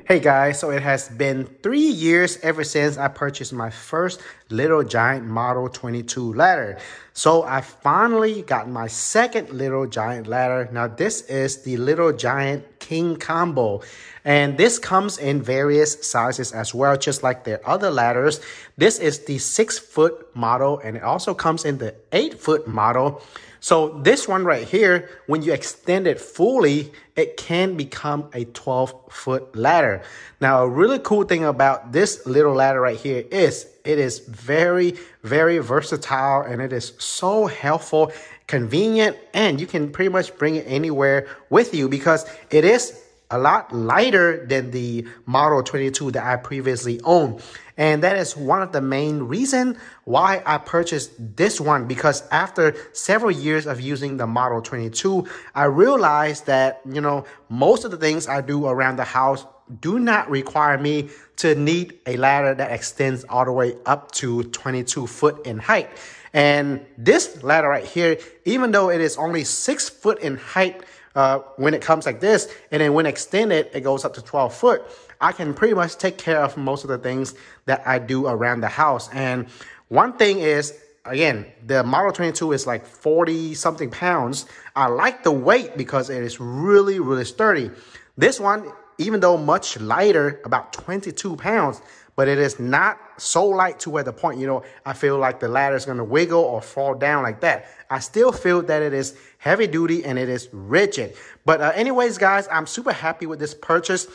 Hey guys, so it has been 3 years ever since I purchased my first Little Giant Model 22 ladder. So I finally got my second Little Giant ladder. Now this is the Little Giant King Combo. And this comes in various sizes as well, just like their other ladders. This is the 6-foot model, and it also comes in the 8-foot model. So this one right here, when you extend it fully, it can become a 12-foot ladder. Now, a really cool thing about this little ladder right here is it is very, very versatile, and it is so helpful, convenient, and you can pretty much bring it anywhere with you because it is a lot lighter than the Model 22 that I previously owned. And that is one of the main reasons why I purchased this one, because after several years of using the Model 22, I realized that, most of the things I do around the house do not require me to need a ladder that extends all the way up to 22 foot in height. And this ladder right here, even though it is only 6 foot in height, when it comes like this, and then when extended, it goes up to 12 foot. I can pretty much take care of most of the things that I do around the house. And one thing is, again, the Model 22 is like 40 something pounds. I like the weight because it is really, really sturdy. This one, even though much lighter, about 22 pounds, but it is not so light to where the point, I feel like the ladder is going to wiggle or fall down like that. I still feel that it is heavy duty and it is rigid. But anyways, guys, I'm super happy with this purchase.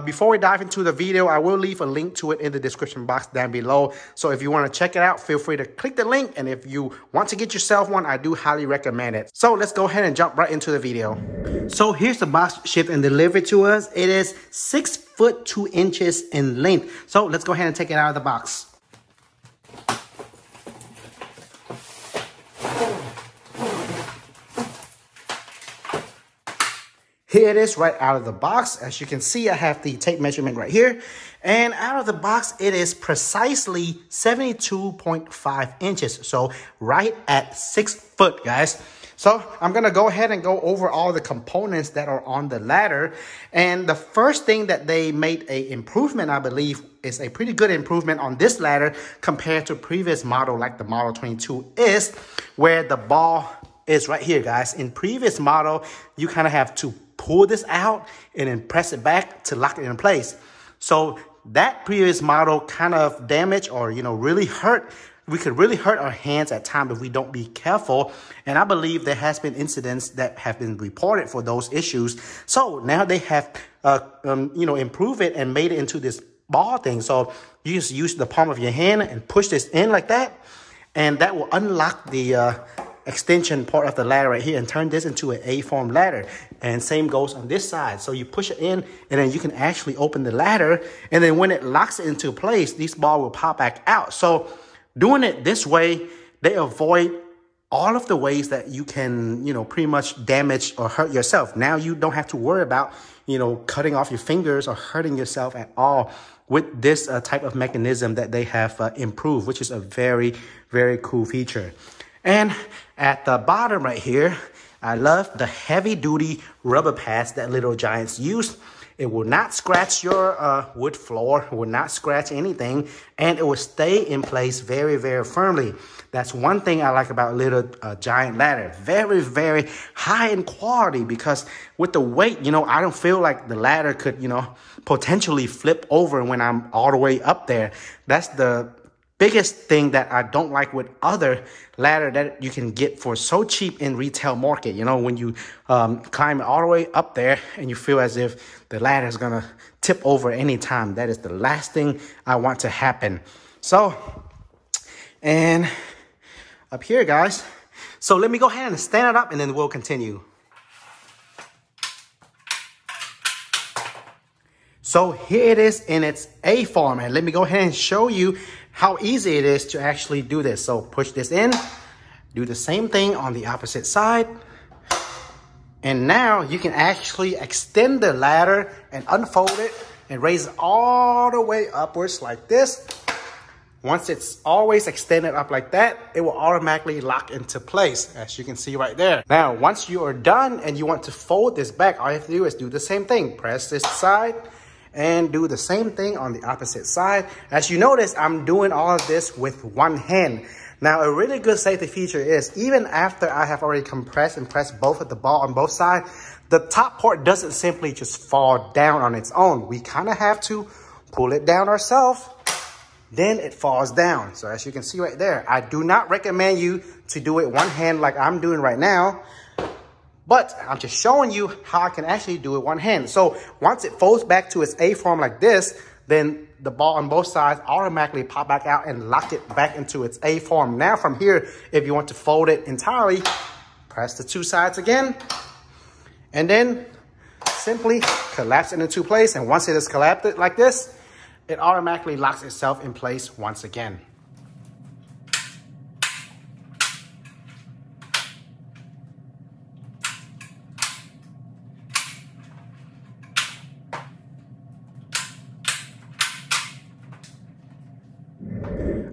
Before we dive into the video, I will leave a link to it in the description box down below. So if you want to check it out, feel free to click the link. And if you want to get yourself one, I do highly recommend it. So let's go ahead and jump right into the video. So here's the box shipped and delivered to us. It is 6 foot 2 inches in length. So let's go ahead and take it out of the box. Here it is right out of the box. As you can see, I have the tape measurement right here. And out of the box, it is precisely 72.5 inches. So right at 6 foot, guys. So I'm going to go ahead and go over all the components that are on the ladder. And the first thing that they made a improvement, I believe, is a pretty good improvement on this ladder compared to previous model like the Model 22 is where the ball is right here, guys. In previous model, you kind of have to pull this out and then press it back to lock it in place. So that previous model kind of damaged or, really hurt. We could really hurt our hands at times if we don't be careful. And I believe there has been incidents that have been reported for those issues. So now they have, improved it and made it into this ball thing. So you just use the palm of your hand and push this in like that. And that will unlock the extension part of the ladder right here and turn this into an A-form ladder. And same goes on this side. So you push it in and then you can actually open the ladder. And then when it locks it into place, this ball will pop back out. So doing it this way, they avoid all of the ways that you can, pretty much damage or hurt yourself. Now you don't have to worry about, cutting off your fingers or hurting yourself at all with this type of mechanism that they have improved, which is a very, very cool feature. And at the bottom right here, I love the heavy-duty rubber pads that Little Giants use. It will not scratch your wood floor, will not scratch anything, and it will stay in place very, very firmly. That's one thing I like about Little Giant ladder. Very, very high in quality because with the weight, I don't feel like the ladder could, potentially flip over when I'm all the way up there. That's the biggest thing that I don't like with other ladder that you can get for so cheap in retail market. When you climb all the way up there and you feel as if the ladder is going to tip over anytime. That is the last thing I want to happen. So, and up here, guys. So let me go ahead and stand it up and then we'll continue. So here it is in its A form. And let me go ahead and show you how easy it is to actually do this. So push this in, do the same thing on the opposite side. And now you can actually extend the ladder and unfold it and raise it all the way upwards like this. Once it's always extended up like that, it will automatically lock into place, as you can see right there. Now, once you are done and you want to fold this back, all you have to do is do the same thing. Press this side and do the same thing on the opposite side. As you notice, I'm doing all of this with one hand. Now, a really good safety feature is even after I have already compressed and pressed both of the ball on both sides, the top port doesn't simply just fall down on its own. We kind of have to pull it down ourselves. Then it falls down. So as you can see right there, I do not recommend you to do it one hand like I'm doing right now, but I'm just showing you how I can actually do it one hand. So once it folds back to its A form like this, then the ball on both sides automatically pop back out and lock it back into its A form. Now from here, if you want to fold it entirely, press the two sides again, and then simply collapse it into place. And once it is collapsed like this, it automatically locks itself in place once again.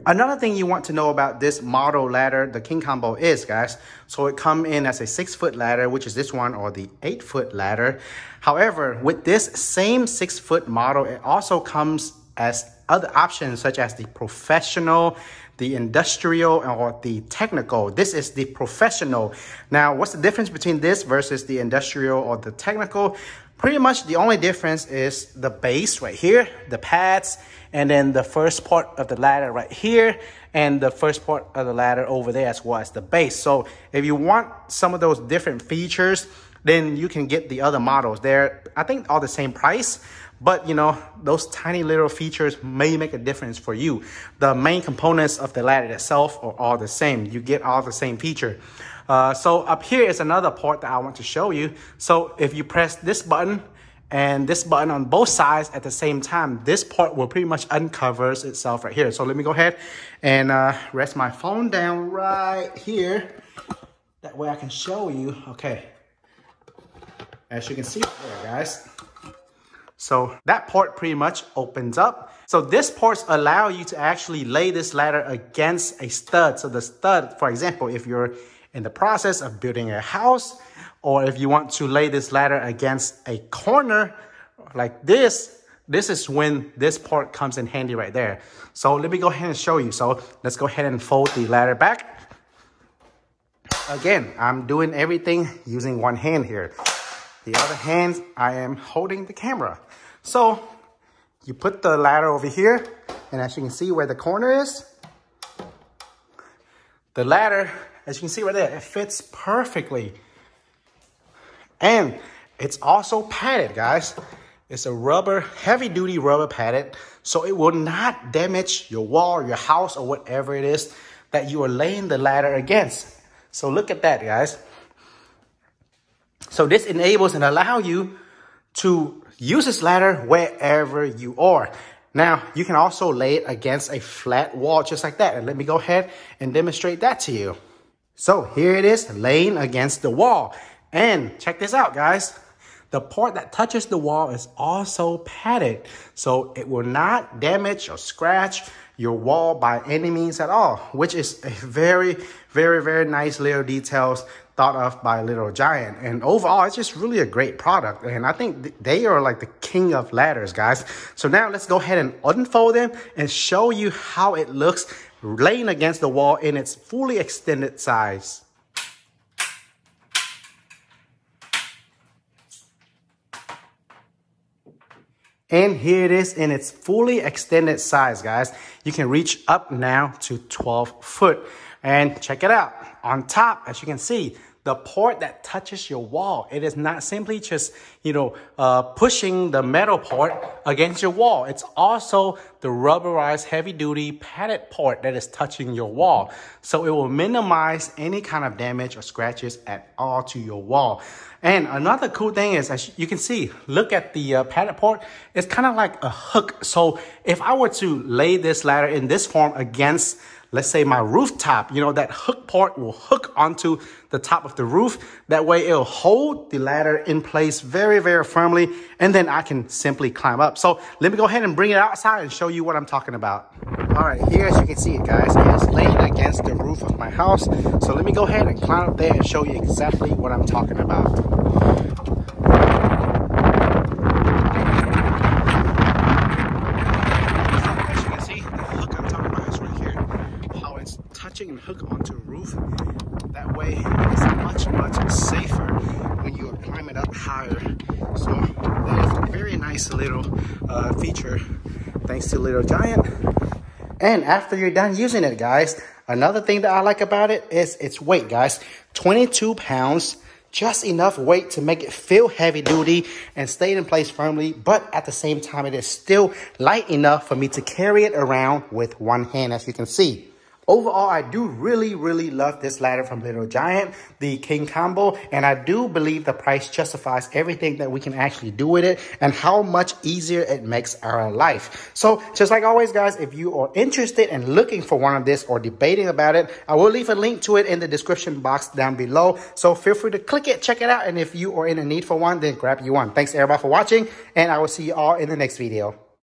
Another thing you want to know about this model ladder, the King Kombo, is, guys, so it comes in as a 6-foot ladder, which is this one, or the 8-foot ladder. However, with this same 6-foot model, it also comes as other options such as the professional, the industrial, or the technical. This is the professional. Now, what's the difference between this versus the industrial or the technical? Pretty much the only difference is the base right here, the pads, and then the first part of the ladder right here, and the first part of the ladder over there as well as the base. So if you want some of those different features, then you can get the other models. They're, I think, all the same price, but you know, those tiny little features may make a difference for you. The main components of the ladder itself are all the same. You get all the same feature. So up here is another part that I want to show you. So if you press this button and this button on both sides at the same time, this part will pretty much uncovers itself right here. So let me go ahead and rest my phone down right here. That way I can show you. Okay. As you can see there, guys. So that part pretty much opens up. So this parts allow you to actually lay this ladder against a stud. So the stud, for example, if you're in the process of building a house, or if you want to lay this ladder against a corner like this, this is when this part comes in handy right there. So let me go ahead and show you. So let's go ahead and fold the ladder back. Again, I'm doing everything using one hand here. The other hand, I am holding the camera. So you put the ladder over here, and as you can see where the corner is, the ladder, as you can see right there, it fits perfectly. And it's also padded, guys. It's a rubber, heavy duty rubber padded, so it will not damage your wall, your house, or whatever it is that you are laying the ladder against. So look at that, guys. So this enables and allows you to use this ladder wherever you are. Now, you can also lay it against a flat wall just like that. And let me go ahead and demonstrate that to you. So here it is laying against the wall. And check this out, guys. The part that touches the wall is also padded, so it will not damage or scratch your wall by any means at all, which is a very, very, very nice little details thought of by Little Giant. And overall, it's just really a great product. And I think they are like the king of ladders, guys. So now let's go ahead and unfold them and show you how it looks laying against the wall in its fully extended size. And here it is in its fully extended size, guys. You can reach up now to 12 foot. And check it out. On top, as you can see, the part that touches your wall, it is not simply just, pushing the metal part against your wall. It's also the rubberized heavy-duty padded part that is touching your wall. So it will minimize any kind of damage or scratches at all to your wall. And another cool thing is, as you can see, look at the padded part. It's kind of like a hook. So if I were to lay this ladder in this form against, let's say, my rooftop, that hook part will hook onto the top of the roof. That way it'll hold the ladder in place very, very firmly, and then I can simply climb up. So let me go ahead and bring it outside and show you what I'm talking about. All right, here as you can see it, guys, it's laying against the roof of my house. So let me go ahead and climb up there and show you exactly what I'm talking about. much safer when you are climbing up higher. So that is a very nice little feature thanks to Little Giant. And after you're done using it, guys, another thing that I like about it is its weight, guys. 22 pounds, just enough weight to make it feel heavy duty and stay in place firmly, but at the same time, it is still light enough for me to carry it around with one hand, as you can see. Overall, I do really love this ladder from Little Giant, the King Kombo, and I do believe the price justifies everything that we can actually do with it and how much easier it makes our life. So just like always, guys, if you are interested and looking for one of this or debating about it, I will leave a link to it in the description box down below. So feel free to click it, check it out, and if you are in a need for one, then grab you one. Thanks everybody for watching, and I will see you all in the next video.